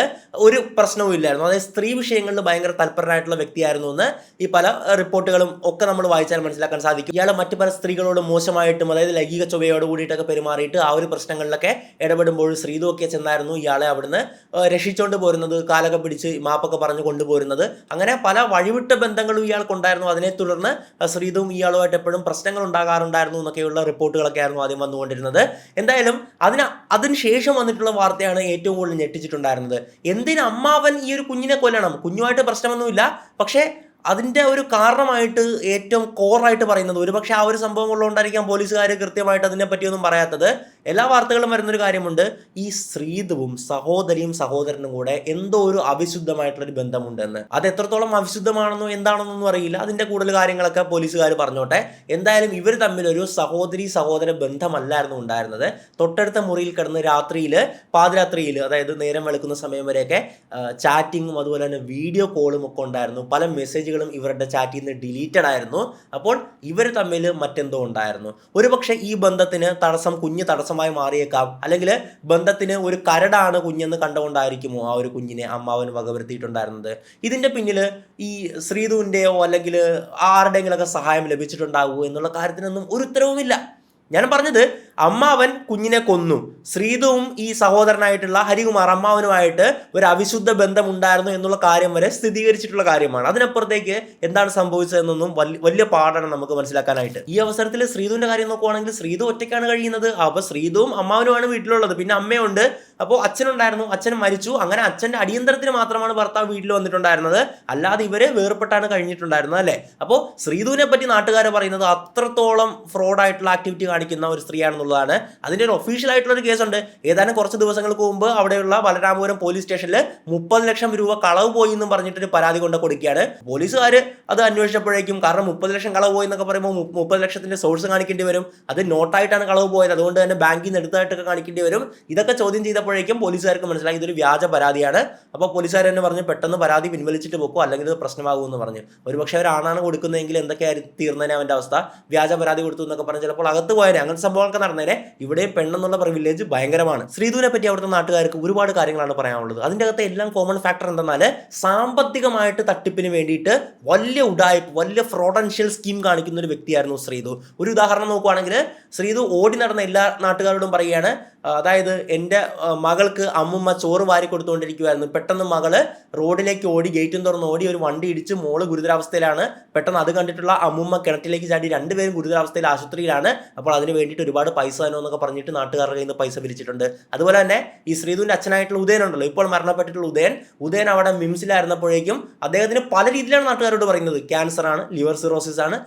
ഒരു പ്രശ്നവും ഇല്ലായിരുന്നു. അതായത് സ്ത്രീ വിഷയങ്ങളിൽ ഭയങ്കര തൽപരനായിട്ടുള്ള വ്യക്തിയായിരുന്നു എന്ന് ഈ പല റിപ്പോർട്ടുകളും ഒക്കെ നമ്മൾ വായിച്ചാൽ മനസ്സിലാക്കാൻ സാധിക്കും. ഇയാൾ മറ്റു പല സ്ത്രീകളോട് മോശമായിട്ടും, അതായത് ലൈംഗിക ചൊവ്വയോട് കൂടിയിട്ടൊക്കെ പെരുമാറിയിട്ട് ആ ഒരു പ്രശ്നങ്ങളിലൊക്കെ ഇടപെടുമ്പോൾ ശ്രീധു ഒക്കെ ചെന്നായിരുന്നു ഇയാളെ അവിടുന്ന് രക്ഷിച്ചുകൊണ്ട് പോരുന്നത്, കാലൊക്കെ പിടിച്ച് മാപ്പൊക്കെ പറഞ്ഞു കൊണ്ടുപോരുന്നത്. അങ്ങനെ പല വഴിവിട്ട ബന്ധങ്ങളും ഇയാൾക്കുണ്ടായിരുന്നു. അതിനെ തുടർന്ന് ശ്രീധുവും ഇയാളുമായിട്ട് എപ്പോഴും പ്രശ്നങ്ങൾ ഉണ്ടാകാറുണ്ടായിരുന്നു എന്നൊക്കെയുള്ള റിപ്പോർട്ടുകളൊക്കെ ആയിരുന്നു ആദ്യം വന്നുകൊണ്ടിരുന്നത്. എന്തായാലും അതിനുശേഷം വന്നിട്ടുള്ള വാർത്തയാണ് ഏറ്റവും കൂടുതൽ ഞെട്ടിച്ചിട്ടുണ്ടായിരുന്നത്. എന്തിന് അമ്മാവൻ ഈ ഒരു കുഞ്ഞിനെ കൊല്ലണം? കുഞ്ഞുമായിട്ട് പ്രശ്നമൊന്നുമില്ല, പക്ഷേ അതിൻ്റെ ഒരു കാരണമായിട്ട് ഏറ്റവും കോറായിട്ട് പറയുന്നത്, ഒരുപക്ഷെ ആ ഒരു സംഭവം ഉള്ളതുകൊണ്ടായിരിക്കാം പോലീസുകാർ കൃത്യമായിട്ട് അതിനെ പറ്റിയൊന്നും പറയാത്തത്. എല്ലാ വാർത്തകളും വരുന്നൊരു കാര്യമുണ്ട്, ഈ ശ്രീധുവും സഹോദരിയും സഹോദരനും കൂടെ എന്തോ ഒരു അവിശുദ്ധമായിട്ടുള്ളൊരു ബന്ധമുണ്ടെന്ന്. അത് എത്രത്തോളം അവിശുദ്ധമാണെന്നോ എന്താണെന്നൊന്നും അറിയില്ല. അതിൻ്റെ കൂടുതൽ കാര്യങ്ങളൊക്കെ പോലീസുകാർ പറഞ്ഞോട്ടെ. എന്തായാലും ഇവർ തമ്മിലൊരു സഹോദര ബന്ധമല്ലായിരുന്നു ഉണ്ടായിരുന്നത്. തൊട്ടടുത്ത മുറിയിൽ കിടന്ന് പാതിരാത്രിയിൽ, അതായത് നേരം വെളുക്കുന്ന സമയം വരെയൊക്കെ ചാറ്റിങ്ങും അതുപോലെ തന്നെ വീഡിയോ കോളും ഒക്കെ ഉണ്ടായിരുന്നു. പല മെസ്സേജുകളും ഇവരുടെ ചാറ്റിൽ നിന്ന് ഡിലീറ്റഡ് ആയിരുന്നു. അപ്പോൾ ഇവർ തമ്മിൽ മറ്റെന്തോ ഉണ്ടായിരുന്നു. ഒരുപക്ഷെ ഈ ബന്ധത്തിന് കുഞ്ഞ് തടസ്സമായി മാറിയേക്കാം, അല്ലെങ്കിൽ ബന്ധത്തിന് ഒരു കരടാണ് കുഞ്ഞെന്ന് കണ്ടുകൊണ്ടായിരിക്കുമോ ആ ഒരു കുഞ്ഞിനെ അമ്മാവൻ വകവരുത്തിയിട്ടുണ്ടായിരുന്നത്. ഇതിൻ്റെ പിന്നിൽ ഈ ശ്രീധുവിൻ്റെയോ അല്ലെങ്കിൽ ആരുടെയെങ്കിലൊക്കെ സഹായം ലഭിച്ചിട്ടുണ്ടാകുമോ എന്നുള്ള കാര്യത്തിനൊന്നും ഒരു ഉത്തരവുമില്ല. ഞാൻ പറഞ്ഞത്, അമ്മാവൻ കുഞ്ഞിനെ കൊന്നു, ശ്രീധുവും ഈ സഹോദരനായിട്ടുള്ള ഹരികുമാർ അമ്മാവനുമായിട്ട് ഒരു അവിശുദ്ധ ബന്ധമുണ്ടായിരുന്നു എന്നുള്ള കാര്യം വരെ സ്ഥിരീകരിച്ചിട്ടുള്ള കാര്യമാണ്. അതിനപ്പുറത്തേക്ക് എന്താണ് സംഭവിച്ചതെന്നൊന്നും വലിയ പാടാണ് നമുക്ക് മനസ്സിലാക്കാനായിട്ട്. ഈ അവസരത്തിൽ ശ്രീധുവിൻ്റെ കാര്യം നോക്കുവാണെങ്കിൽ ശ്രീധു ഒറ്റയ്ക്കാണ് കഴിയുന്നത്. അപ്പോൾ ശ്രീധുവും അമ്മാവനുമാണ് വീട്ടിലുള്ളത്, പിന്നെ അമ്മയുണ്ട്. അപ്പോൾ അച്ഛനുണ്ടായിരുന്നു, അച്ഛൻ മരിച്ചു. അങ്ങനെ അച്ഛൻ്റെ അടിയന്തരത്തിന് മാത്രമാണ് ഭർത്താവ് വീട്ടിൽ വന്നിട്ടുണ്ടായിരുന്നത്, അല്ലാതെ ഇവര് വേർപെട്ടാണ് കഴിഞ്ഞിട്ടുണ്ടായിരുന്നത് അല്ലേ. അപ്പോൾ ശ്രീധുവിനെ പറ്റി നാട്ടുകാർ പറയുന്നത് അത്രത്തോളം ഫ്രോഡായിട്ടുള്ള ആക്ടിവിറ്റി കാണിക്കുന്ന ഒരു സ്ത്രീയാണെന്നുള്ളതാണ്. അതിൻ്റെ ഒരു ഒഫീഷ്യൽ ആയിട്ടുള്ള ഒരു കേസുണ്ട്. ഏതാനും കുറച്ച് ദിവസങ്ങൾക്ക് മുമ്പ് അവിടെയുള്ള ബലരാമപുരം പോലീസ് സ്റ്റേഷനിൽ 30 ലക്ഷം രൂപ കളവ് പോയി എന്നും പറഞ്ഞിട്ടൊരു പരാതി കൊണ്ട് കൊടുക്കുകയാണ്. പോലീസുകാർ അത് അന്വേഷിച്ചപ്പോഴേക്കും, കാരണം 30 ലക്ഷം കളവ് പോയി എന്നൊക്കെ പറയുമ്പോൾ 30 ലക്ഷത്തിന്റെ സോഴ്സ് കാണിക്കേണ്ടി വരും. അത് നോട്ടായിട്ടാണ് കളവ് പോയത്, അതുകൊണ്ട് തന്നെ ബാങ്കിൽ നിന്ന് എടുത്തായിട്ടൊക്കെ കാണിക്കേണ്ടി വരും. ഇതൊക്കെ ചോദ്യം ചെയ്തപ്പോൾ കഴിഞ്ഞപ്പോഴേക്കും പോലീസുകാർക്ക് മനസ്സിലായി ഇതൊരു വ്യാജ പരാതിയാണ്. അപ്പോൾ പോലീസുകാർ തന്നെ പറഞ്ഞു പെട്ടെന്ന് പരാതി പിൻവലിച്ചിട്ട് വെക്കും, അല്ലെങ്കിൽ ഇത് പ്രശ്നമാകുമെന്ന് പറഞ്ഞു. ഒരുപക്ഷെ അവരാണാണ് കൊടുക്കുന്നതെങ്കിൽ എന്തൊക്കെയായിരുന്നു തീർന്നേനെ അവൻ്റെ അവസ്ഥ. വ്യാജ പരാതി കൊടുത്തു എന്നൊക്കെ പറഞ്ഞ് ചിലപ്പോൾ അകത്ത് പോയാൽ അങ്ങനത്തെ സംഭവങ്ങളൊക്കെ നടന്നേനെ. ഇവിടെ പെണ്ണെന്നുള്ള പ്രിവിലേജ് ഭയങ്കരമാണ്. ശ്രീധുവിനെ പറ്റി അവിടുത്തെ നാട്ടുകാർക്ക് ഒരുപാട് കാര്യങ്ങളാണ് പറയാനുള്ളത്. അതിൻ്റെ അകത്ത് എല്ലാം കോമൺ ഫാക്ടർ എന്തെന്നാൽ സാമ്പത്തികമായിട്ട് തട്ടിപ്പിന് വേണ്ടിയിട്ട് വലിയ ഉഡായിപ്പ്, വലിയ ഫ്രോഡൻഷ്യൽ സ്കീം കാണിക്കുന്ന ഒരു വ്യക്തിയായിരുന്നു ശ്രീധു. ഒരു ഉദാഹരണം നോക്കുവാണെങ്കിൽ ശ്രീധു ഓടി നടന്ന എല്ലാ നാട്ടുകാരോടും പറയുകയാണ്, അതായത് എൻ്റെ മകൾക്ക് അമ്മുമ്മ ചോറ് വാരി കൊടുത്തുകൊണ്ടിരിക്കുമായിരുന്നു. പെട്ടെന്ന് മകള് റോഡിലേക്ക് ഓടി, ഗേറ്റും തുറന്ന് ഓടി, ഒരു വണ്ടി ഇടിച്ച് മോള് ഗുരുതരാവസ്ഥയിലാണ്. പെട്ടെന്ന് അത് കണ്ടിട്ടുള്ള അമ്മുമ്മ കിണറ്റിലേക്ക് ചാടി, രണ്ടുപേരും ഗുരുതരാവസ്ഥയിൽ ആശുപത്രിയിലാണ്. അപ്പോൾ അതിന് വേണ്ടിയിട്ട് ഒരുപാട് പൈസ തന്നോ എന്നൊക്കെ പറഞ്ഞിട്ട് നാട്ടുകാരുടെ കയ്യിൽ നിന്ന് പൈസ പിരിച്ചിട്ടുണ്ട്. അതുപോലെ തന്നെ ഈ ശ്രീധുവിൻ്റെ അച്ഛനായിട്ടുള്ള ഉദയൻ ഉണ്ടല്ലോ, ഇപ്പോൾ മരണപ്പെട്ടിട്ടുള്ള ഉദയൻ അവിടെ മിംസിലായിരുന്നപ്പോഴേക്കും അദ്ദേഹത്തിന് പല രീതിയിലാണ് നാട്ടുകാരോട് പറയുന്നത്. ക്യാൻസർ ആണ്, ലിവർ സിറോസിസ് ആണ്,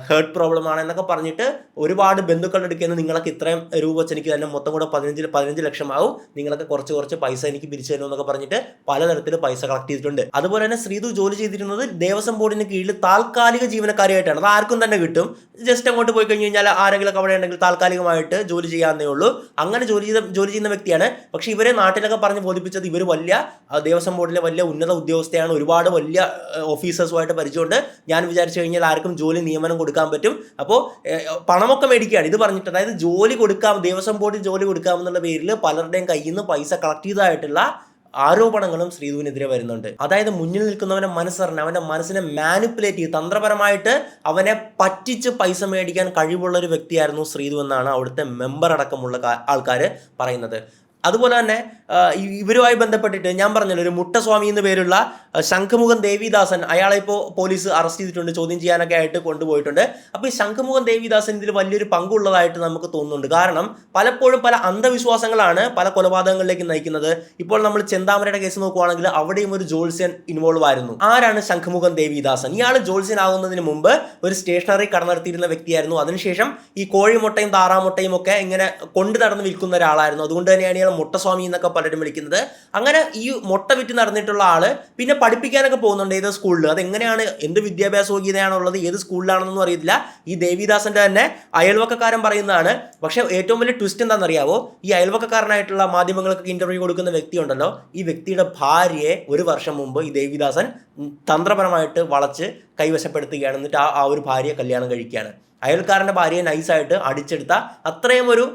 ഹേർട്ട് പ്രോബ്ലം ആണ് എന്നൊക്കെ പറഞ്ഞിട്ട് ഒരുപാട് ബന്ധുക്കളുടെ അടുക്കൽ നിന്ന് നിങ്ങൾക്ക് ഇത്രയും രൂപ വെച്ച് എനിക്ക് തന്നെ മൊത്തം കൂടെ 15 ലക്ഷമാവും, നിങ്ങളൊക്കെ കുറച്ച് പൈസ എനിക്ക് പിരിച്ചു തരുമോ എന്നൊക്കെ പറഞ്ഞിട്ട് പലതരത്തിൽ പൈസ കളക്ട് ചെയ്തിട്ടുണ്ട്. അതുപോലെ തന്നെ ശ്രീധു ജോലി ചെയ്തിരുന്നത് ദേവസ്വം ബോർഡിന് കീഴിൽ താൽക്കാലിക ജീവനക്കാരിയായിട്ടാണ്. അത് ആർക്കും തന്നെ കിട്ടും. ജസ്റ്റ് അങ്ങോട്ട് പോയി കഴിഞ്ഞ് കഴിഞ്ഞാൽ ആരെങ്കിലും അവിടെ ഉണ്ടെങ്കിൽ താൽക്കാലികമായിട്ട് ജോലി ചെയ്യാവുന്നേ ഉള്ളൂ. അങ്ങനെ ജോലി ചെയ്യുന്ന വ്യക്തിയാണ്. പക്ഷേ ഇവരെ നാട്ടിലൊക്കെ പറഞ്ഞ് ബോധിപ്പിച്ചത് ഇവർ വലിയ ദേവസ്വം ബോർഡിലെ വലിയ ഉന്നത ഉദ്യോഗസ്ഥയാണ്, ഒരുപാട് വലിയ ഓഫീസേഴ്സുമായിട്ട് പരിചയമുണ്ട്, ഞാൻ വിചാരിച്ചു കഴിഞ്ഞാൽ ആർക്കും ജോലി നിയമനം കൊടുക്കാൻ പറ്റും, അപ്പോൾ പണമൊക്കെ മേടിക്കുകയാണ് ഇത് പറഞ്ഞിട്ട്. അതായത് ജോലി കൊടുക്കാം, ദേവസ്വം ബോർഡിൽ ജോലി കൊടുക്കാമെന്നുള്ള പേരിൽ പലരുടെയും കയ്യിൽ നിന്ന് പൈസ കളക്ട് ചെയ്തതായിട്ടുള്ള ആരോപണങ്ങളും ശ്രീധുവിനെതിരെ വരുന്നുണ്ട്. അതായത് മുന്നിൽ നിൽക്കുന്നവനെ മനസ്സറിഞ്ഞ് അവൻ്റെ മനസ്സിനെ മാനിപ്പുലേറ്റ് ചെയ്ത് തന്ത്രപരമായിട്ട് അവനെ പറ്റിച്ച് പൈസ മേടിക്കാൻ കഴിവുള്ള ഒരു വ്യക്തിയായിരുന്നു ശ്രീധു എന്നാണ് അവിടുത്തെ മെമ്പർ അടക്കമുള്ള ആൾക്കാർ പറയുന്നത്. അതുപോലെ തന്നെ ഇവരുമായി ബന്ധപ്പെട്ടിട്ട് ഞാൻ പറഞ്ഞല്ലോ, ഒരു മുട്ടസ്വാമി എന്ന് പേരുള്ള ശംഖുമുഖൻ ദേവിദാസൻ, അയാളെ ഇപ്പോൾ പോലീസ് അറസ്റ്റ് ചെയ്തിട്ടുണ്ട്, ചോദ്യം ചെയ്യാനൊക്കെ ആയിട്ട് കൊണ്ടുപോയിട്ടുണ്ട്. അപ്പോൾ ഈ ശംഖുമുഖൻ ദേവിദാസൻ ഇതിൽ വലിയൊരു പങ്കുള്ളതായിട്ട് നമുക്ക് തോന്നുന്നുണ്ട്. കാരണം പലപ്പോഴും പല അന്ധവിശ്വാസങ്ങളാണ് പല കൊലപാതകങ്ങളിലേക്ക് നയിക്കുന്നത്. ഇപ്പോൾ നമ്മൾ ചെന്താമരയുടെ കേസ് നോക്കുവാണെങ്കിൽ അവിടെയും ഒരു ജോത്സ്യൻ ഇൻവോൾവ് ആയിരുന്നു. ആരാണ് ശംഖുമുഖൻ ദേവിദാസൻ? ഇയാൾ ജോത്സ്യനാകുന്നതിന് മുമ്പ് ഒരു സ്റ്റേഷനറി കട നടത്തിയിരുന്ന വ്യക്തിയായിരുന്നു. അതിനുശേഷം ഈ കോഴിമുട്ടയും താറാമുട്ടയും ഒക്കെ ഇങ്ങനെ കൊണ്ടു നടന്ന് വിൽക്കുന്ന ഒരാളായിരുന്നു. അതുകൊണ്ട് തന്നെയാണ് ഇയാൾ മുട്ടസ്വാമി എന്നൊക്കെ പലരും വിളിക്കുന്നത്. അങ്ങനെ ഈ മുട്ട വിറ്റ് നടന്നിട്ടുള്ള ആള് പിന്നെ പഠിപ്പിക്കാനൊക്കെ പോകുന്നുണ്ട് ഏത് സ്കൂളിൽ. അതെങ്ങനെയാണ്, എന്ത് വിദ്യാഭ്യാസ യോഗ്യതയാണുള്ളത്, ഏത് സ്കൂളിലാണെന്നൊന്നും അറിയത്തില്ല. ഈ ദേവിദാസന്റെ തന്നെ അയൽവക്കക്കാരൻ പറയുന്നതാണ്. പക്ഷെ ഏറ്റവും വലിയ ട്വിസ്റ്റ് എന്താണെന്നറിയാവോ? ഈ അയൽവക്കക്കാരനായിട്ടുള്ള മാധ്യമങ്ങൾക്കൊക്കെ ഇന്റർവ്യൂ കൊടുക്കുന്ന വ്യക്തി ഉണ്ടല്ലോ, ഈ വ്യക്തിയുടെ ഭാര്യയെ 1 വർഷം മുമ്പ് ഈ ദേവിദാസൻ തന്ത്രപരമായിട്ട് വളച്ച് കൈവശപ്പെടുത്തുകയാണ്. എന്നിട്ട് ആ ഒരു ഭാര്യയെ കല്യാണം കഴിക്കുകയാണ്. അയൽക്കാരൻ്റെ ഭാര്യയെ നൈസായിട്ട് അടിച്ചെടുത്ത അത്രയും ഒരു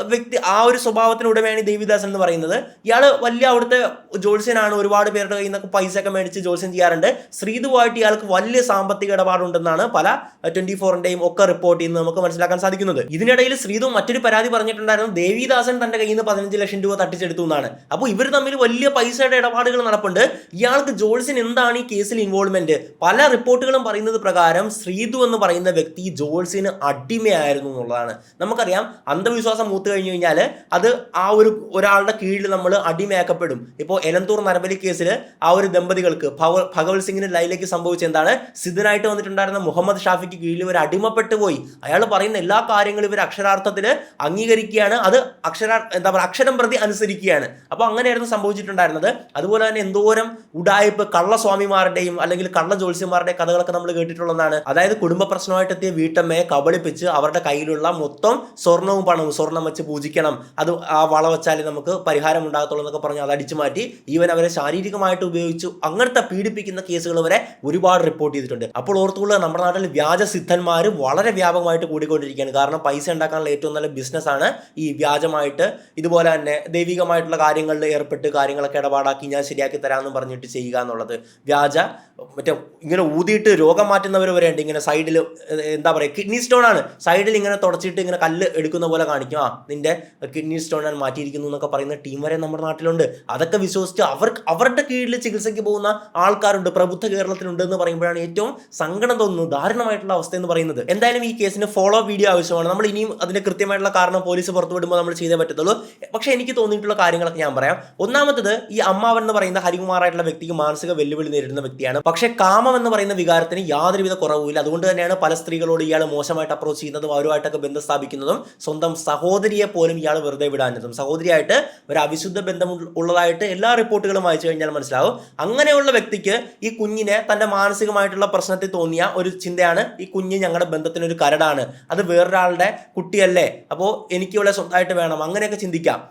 വ്യക്തി, ആ ഒരു സ്വഭാവത്തിനുടമയാണ് ദേവിദാസൻ എന്ന് പറയുന്നത്. ഇയാൾ വലിയ അവിടുത്തെ ജോത്സ്യനാണ്, ഒരുപാട് പേരുടെ കയ്യിൽ നിന്നൊക്കെ പൈസയൊക്കെ മേടിച്ച് ജോത്സ്യം ചെയ്യാറുണ്ട്. ശ്രീധുവായിട്ട് ഇയാൾക്ക് വലിയ സാമ്പത്തിക ഇടപാടുണ്ടെന്നാണ് പല 24-ന്റെയും ഒക്കെ റിപ്പോർട്ട് ചെയ്യുന്നത് നമുക്ക് മനസ്സിലാക്കാൻ സാധിക്കുന്നത്. ഇതിനിടയിൽ ശ്രീധു മറ്റൊരു പരാതി പറഞ്ഞിട്ടുണ്ടായിരുന്നു, ദേവിദാസൻ തന്റെ കയ്യിൽ നിന്ന് 15 ലക്ഷം രൂപ തട്ടിച്ചെടുത്തു എന്നാണ്. അപ്പോൾ ഇവർ തമ്മിൽ വലിയ പൈസയുടെ ഇടപാടുകൾ നടപ്പുണ്ട്. ഇയാൾക്ക് ജോത്സ്യൻ എന്താണ് ഈ കേസിൽ ഇൻവോൾവ്മെന്റ്? പല റിപ്പോർട്ടുകളും പറയുന്നത് പ്രകാരം ശ്രീധു എന്ന് പറയുന്ന വ്യക്തി ജോത്സ്യന് അടിമയായിരുന്നു എന്നുള്ളതാണ്. നമുക്കറിയാം, അന്ധവിശ്വാസം കഴിഞ്ഞു കഴിഞ്ഞാൽ അത് ആ ഒരാളുടെ കീഴിൽ നമ്മൾ അടിമയാക്കപ്പെടും. ഇപ്പോൾ എലന്തൂർ നരബലി കേസിൽ ആ ഒരു ദമ്പതികൾക്ക് ഭഗവത് സിംഗിന് ലൈലയ്ക്ക് സംഭവിച്ച എന്താണ്, സിദ്ധനായിട്ട് വന്നിട്ടുണ്ടായിരുന്ന മുഹമ്മദ് ഷാഫിക്ക് കീഴിൽ ഇവർ അടിമപ്പെട്ടു പോയി. അയാൾ പറയുന്ന എല്ലാ കാര്യങ്ങളും ഇവർ അക്ഷരാർത്ഥത്തിൽ അംഗീകരിക്കുകയാണ്, അത് അക്ഷരം പ്രതി അനുസരിക്കുകയാണ്. അപ്പോൾ അങ്ങനെയായിരുന്നു സംഭവിച്ചിട്ടുണ്ടായിരുന്നത്. അതുപോലെ തന്നെ എന്തോരം ഉഡായിപ്പ് കള്ളസ്വാമിമാരുടെയും അല്ലെങ്കിൽ കള്ള ജ്യോത്സ്യന്മാരുടെയും കഥകളൊക്കെ നമ്മൾ കേട്ടിട്ടുള്ളതാണ്. അതായത് കുടുംബ പ്രശ്നമായിട്ട് എത്തിയ വീട്ടമ്മയെ കബളിപ്പിച്ച് അവരുടെ കയ്യിലുള്ള മൊത്തം സ്വർണവും പണവും, സ്വർണം വെച്ച് പൂജിക്കണം, അത് ആ വള വെച്ചാലേ നമുക്ക് പരിഹാരം ഉണ്ടാകത്തുള്ളൂ എന്നൊക്കെ പറഞ്ഞ് അത് അടിച്ചു മാറ്റി ഈവൻ അവരെ ശാരീരികമായിട്ട് ഉപയോഗിച്ചു അങ്ങനത്തെ പീഡിപ്പിക്കുന്ന കേസുകൾ വരെ ഒരുപാട് റിപ്പോർട്ട് ചെയ്തിട്ടുണ്ട്. അപ്പോൾ ഓർത്തുകൊള്ളുക, നമ്മുടെ നാട്ടിൽ വ്യാജ സിദ്ധന്മാർ വളരെ വ്യാപകമായിട്ട് കൂടിക്കൊണ്ടിരിക്കുകയാണ്. കാരണം പൈസ ഉണ്ടാക്കാനുള്ള ഏറ്റവും നല്ല ബിസിനസ്സാണ് ഈ വ്യാജമായിട്ട് ഇതുപോലെ തന്നെ ദൈവികമായിട്ടുള്ള കാര്യങ്ങളിൽ ഏർപ്പെട്ട് കാര്യങ്ങളൊക്കെ ഇടപാടാക്കി ഞാൻ ശരിയാക്കി തരാമെന്നും പറഞ്ഞിട്ട് ചെയ്യുക എന്നുള്ളത്. വ്യാജ മറ്റേ ഇങ്ങനെ ഊതിയിട്ട് രോഗം മാറ്റുന്നവർ വരെ ഉണ്ട്. ഇങ്ങനെ സൈഡിൽ എന്താ പറയുക, കിഡ്നി സ്റ്റോൺ ആണ്, സൈഡിൽ ഇങ്ങനെ തുടച്ചിട്ട് ഇങ്ങനെ കല്ല് എടുക്കുന്ന പോലെ കാണിക്കും, നിന്റെ കിഡ്നി സ്റ്റോൺ ഞാൻ മാറ്റിയിരിക്കുന്നു എന്നൊക്കെ പറയുന്ന ടീം വരെ നമ്മുടെ നാട്ടിലുണ്ട്. അതൊക്കെ വിശ്വസിച്ച് അവരുടെ കീഴിൽ ചികിത്സയ്ക്ക് പോകുന്ന ആൾക്കാരുണ്ട്, പ്രബുദ്ധ കേരളത്തിലുണ്ട് എന്ന് പറയുമ്പോഴാണ് ഏറ്റവും സങ്കടം തോന്നുന്നത്, ദാരുണമായിട്ടുള്ള അവസ്ഥ എന്ന് പറയുന്നത്. എന്തായാലും ഈ കേസിന് ഫോളോ വീഡിയോ ആവശ്യമാണ്. നമ്മൾ ഇനിയും അതിന്റെ കൃത്യമായിട്ടുള്ള കാരണം പോലീസ് പുറത്തുവിടുമ്പോൾ നമ്മൾ ചെയ്തേ പറ്റത്തുള്ളൂ. പക്ഷേ എനിക്ക് തോന്നിയിട്ടുള്ള കാര്യങ്ങളൊക്കെ ഞാൻ പറയാം. ഒന്നാമത്തത്, ഈ അമ്മാവൻ എന്ന് പറയുന്ന ഹരികുമാറായിട്ടുള്ള വ്യക്തിക്ക് മാനസിക വെല്ലുവിളി നേരിടുന്ന വ്യക്തിയാണ്. പക്ഷേ കാമം എന്ന് പറയുന്ന വികാരത്തിന് യാതൊരുവിധ കുറവുമില്ല. അതുകൊണ്ട് തന്നെയാണ് പല സ്ത്രീകളോട് ഇയാൾ മോശമായിട്ട് അപ്രോച്ച് ചെയ്യുന്നതും അവരുമായിട്ടൊക്കെ ബന്ധം സ്ഥാപിക്കുന്നതും സ്വന്തം സഹോദരിയെ പോലും ഇയാൾ വെറുതെ വിടാനതും. സഹോദരിയായിട്ട് ഒരു അവിശുദ്ധ ബന്ധം ഉള്ളതായിട്ട് എല്ലാ റിപ്പോർട്ടുകളും വായിച്ചു കഴിഞ്ഞാൽ മനസ്സിലാവും. അങ്ങനെയുള്ള വ്യക്തിക്ക് ഈ കുഞ്ഞിനെ തൻ്റെ മാനസികമായിട്ടുള്ള പ്രശ്നത്തിൽ തോന്നിയ ഒരു ചിന്തയാണ്, ഈ കുഞ്ഞ് ഞങ്ങളുടെ ബന്ധത്തിനൊരു കരടാണ്, അത് വേറൊരാളുടെ കുട്ടിയല്ലേ, അപ്പോൾ എനിക്ക് ഇവിടെ സ്വന്തമായിട്ട് വേണം, അങ്ങനെയൊക്കെ ചിന്തിക്കാം.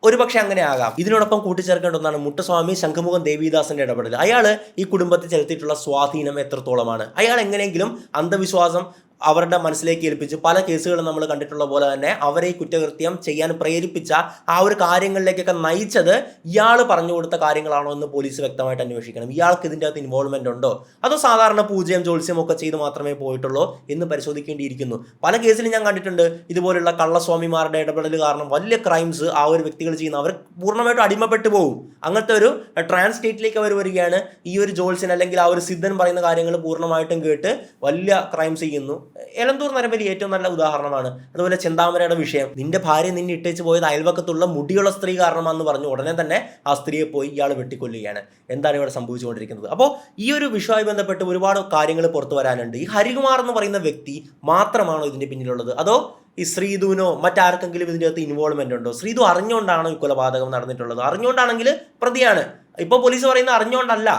ഒരുപക്ഷെ അങ്ങനെ ആകാം. ഇതിനോടൊപ്പം കൂട്ടിച്ചേർക്കേണ്ട ഒന്നാണ് മുട്ടുസ്വാമി ശംഖുമുഖം ദേവിദാസന്റെ ഇടപെടൽ. അയാൾ ഈ കുടുംബത്തിൽ ചെലുത്തിയിട്ടുള്ള സ്വാധീനം എത്രത്തോളമാണ്? അയാൾ എങ്ങനെയെങ്കിലും അന്ധവിശ്വാസം അവരുടെ മനസ്സിലേക്ക് ഏൽപ്പിച്ച് പല കേസുകളും നമ്മൾ കണ്ടിട്ടുള്ള പോലെ തന്നെ അവരെ ഈ കുറ്റകൃത്യം ചെയ്യാൻ പ്രേരിപ്പിച്ച ആ ഒരു കാര്യങ്ങളിലേക്കൊക്കെ നയിച്ചത് ഇയാൾ പറഞ്ഞു കൊടുത്ത കാര്യങ്ങളാണോ എന്ന് പോലീസ് വ്യക്തമായിട്ട് അന്വേഷിക്കണം. ഇയാൾക്ക് ഇതിൻ്റെ അകത്ത് ഇൻവോൾവ്മെന്റ് ഉണ്ടോ, അതോ സാധാരണ പൂജയും ജോത്സ്യം ഒക്കെ ചെയ്ത് മാത്രമേ പോയിട്ടുള്ളൂ എന്ന് പരിശോധിക്കേണ്ടിയിരിക്കുന്നു. പല കേസിലും ഞാൻ കണ്ടിട്ടുണ്ട് ഇതുപോലുള്ള കള്ളസ്വാമിമാരുടെ ഇടപെടൽ കാരണം വലിയ ക്രൈംസ് ആ ഒരു വ്യക്തികൾ ചെയ്യുന്ന അവർ പൂർണ്ണമായിട്ടും അടിമപ്പെട്ടു പോകും. അങ്ങനത്തെ ഒരു ട്രാൻസ് സ്റ്റേറ്റിലേക്ക് അവർ വരികയാണ്. ഈ ഒരു ജോത്സ്യൻ അല്ലെങ്കിൽ ആ ഒരു സിദ്ധൻ പറയുന്ന കാര്യങ്ങൾ പൂർണ്ണമായിട്ടും കേട്ട് വലിയ ക്രൈംസ് ചെയ്യുന്നു. എലന്തൂർ നരബലി ഏറ്റവും നല്ല ഉദാഹരണമാണ്. അതുപോലെ ചെന്താമരയുടെ വിഷയം, നിന്റെ ഭാര്യ നിന്നെ ഇട്ടേച്ച് പോയത് അയൽവക്കത്തുള്ള മുടിയുള്ള സ്ത്രീ കാരണമാണെന്ന് പറഞ്ഞു ഉടനെ തന്നെ ആ സ്ത്രീയെ പോയി ഇയാൾ വെട്ടിക്കൊല്ലുകയാണ്. എന്താണ് ഇവിടെ സംഭവിച്ചുകൊണ്ടിരിക്കുന്നത്? അപ്പോൾ ഈ ഒരു വിഷയവുമായി ബന്ധപ്പെട്ട് ഒരുപാട് കാര്യങ്ങൾ പുറത്തു വരാനുണ്ട്. ഈ ഹരികുമാർ എന്ന് പറയുന്ന വ്യക്തി മാത്രമാണോ ഇതിന്റെ പിന്നിലുള്ളത്, അതോ ഈ ശ്രീധുവിനോ മറ്റാർക്കെങ്കിലും ഇതിൻ്റെ അകത്ത് ഇൻവോൾവ്മെന്റ് ഉണ്ടോ? ശ്രീധു അറിഞ്ഞുകൊണ്ടാണോ ഈ കൊലപാതകം നടന്നിട്ടുള്ളത്? അറിഞ്ഞുകൊണ്ടാണെങ്കിൽ പ്രതിയാണ്. ഇപ്പോൾ പോലീസ് പറയുന്നത് അറിഞ്ഞുകൊണ്ടല്ല,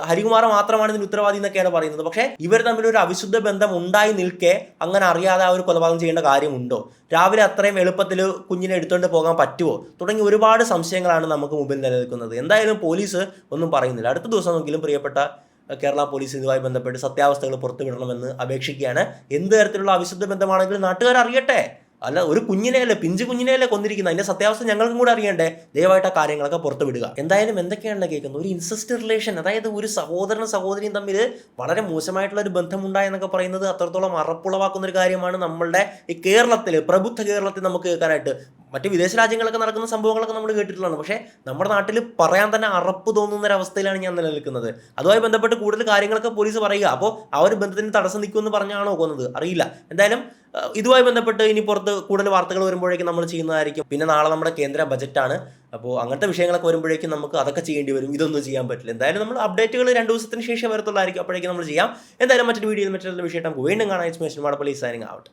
ഹരികുമാർ മാത്രമാണ് ഇതിന് ഉത്തരവാദി എന്നൊക്കെയാണ് പറയുന്നത്. പക്ഷേ ഇവർ തമ്മിൽ ഒരു അവിശുദ്ധ ബന്ധം ഉണ്ടായി നിൽക്കെ അങ്ങനെ അറിയാതെ ആ ഒരു കൊലപാതകം ചെയ്യേണ്ട കാര്യമുണ്ടോ? രാവിലെ അത്രയും എളുപ്പത്തിൽ കുഞ്ഞിനെ എടുത്തുകൊണ്ട് പോകാൻ പറ്റുമോ? തുടങ്ങി ഒരുപാട് സംശയങ്ങളാണ് നമുക്ക് മുമ്പിൽ നിലനിൽക്കുന്നത്. എന്തായാലും പോലീസ് ഒന്നും പറയുന്നില്ല. അടുത്ത ദിവസമെങ്കിലും പ്രിയപ്പെട്ട കേരള പോലീസ് ഇതുമായി ബന്ധപ്പെട്ട് സത്യാവസ്ഥകൾ പുറത്തുവിടണമെന്ന് അപേക്ഷിക്കുകയാണ്. എന്ത് തരത്തിലുള്ള അവിശുദ്ധ ബന്ധമാണെങ്കിലും നാട്ടുകാർ അറിയട്ടെ. അല്ല, ഒരു കുഞ്ഞിനെയല്ലേ, പിഞ്ചു കുഞ്ഞിനെയല്ലേ കൊന്നിരിക്കുന്നത്, അതിന്റെ സത്യാവസ്ഥ ഞങ്ങൾക്കും കൂടെ അറിയണ്ടേ? ദയവായിട്ട് ആ കാര്യങ്ങളൊക്കെ പുറത്തു വിടുക. എന്തായാലും എന്തൊക്കെയാണല്ലോ കേൾക്കുന്നത്, ഒരു ഇൻസെസ്റ്റ് റിലേഷൻ, അതായത് ഒരു സഹോദരനും സഹോദരിയും തമ്മിൽ വളരെ മോശമായിട്ടുള്ള ഒരു ബന്ധമുണ്ടായെന്നൊക്കെ പറയുന്നത് അത്രത്തോളം അറപ്പുളവാക്കുന്ന ഒരു കാര്യമാണ് നമ്മളുടെ ഈ കേരളത്തിൽ, പ്രബുദ്ധ കേരളത്തിൽ നമുക്ക് കേൾക്കാനായിട്ട്. മറ്റ് വിദേശ രാജ്യങ്ങളൊക്കെ നടക്കുന്ന സംഭവങ്ങളൊക്കെ നമ്മൾ കേട്ടിട്ടുള്ളതാണ്. പക്ഷേ നമ്മുടെ നാട്ടിൽ പറയാൻ തന്നെ അറപ്പ് തോന്നുന്ന ഒരു അവസ്ഥയിലാണ് ഞാൻ നിലനിൽക്കുന്നത്. അതുമായി ബന്ധപ്പെട്ട് കൂടുതൽ കാര്യങ്ങളൊക്കെ പോലീസ് പറയുക. അപ്പോൾ ആ ഒരു ബന്ധത്തിന് തടസ്സം നിൽക്കുമെന്ന് പറഞ്ഞാണോ കൊന്നത് അറിയില്ല. എന്തായാലും ഇതുമായി ബന്ധപ്പെട്ട് ഇനി പുറത്ത് കൂടുതൽ വാർത്തകൾ വരുമ്പോഴേക്കും നമ്മൾ ചെയ്യുന്നതായിരിക്കും. പിന്നെ നാളെ നമ്മുടെ കേന്ദ്ര ബജറ്റാണ്. അപ്പോൾ അങ്ങനത്തെ വിഷയങ്ങളൊക്കെ വരുമ്പോഴേക്കും നമുക്ക് അതൊക്കെ ചെയ്യേണ്ടി വരും. ഇതൊന്നും ചെയ്യാൻ പറ്റില്ല. എന്തായാലും നമ്മൾ അപ്ഡേറ്റുകൾ 2 ദിവസത്തിന് ശേഷം വരത്തുള്ളതായിരിക്കും. അപ്പോഴേക്കും നമ്മൾ ചെയ്യാം. എന്തായാലും മറ്റൊരു വീഡിയോയിൽ മറ്റൊരു വിഷയം നമുക്ക് വീണ്ടും കാണാൻ. It's me signing out.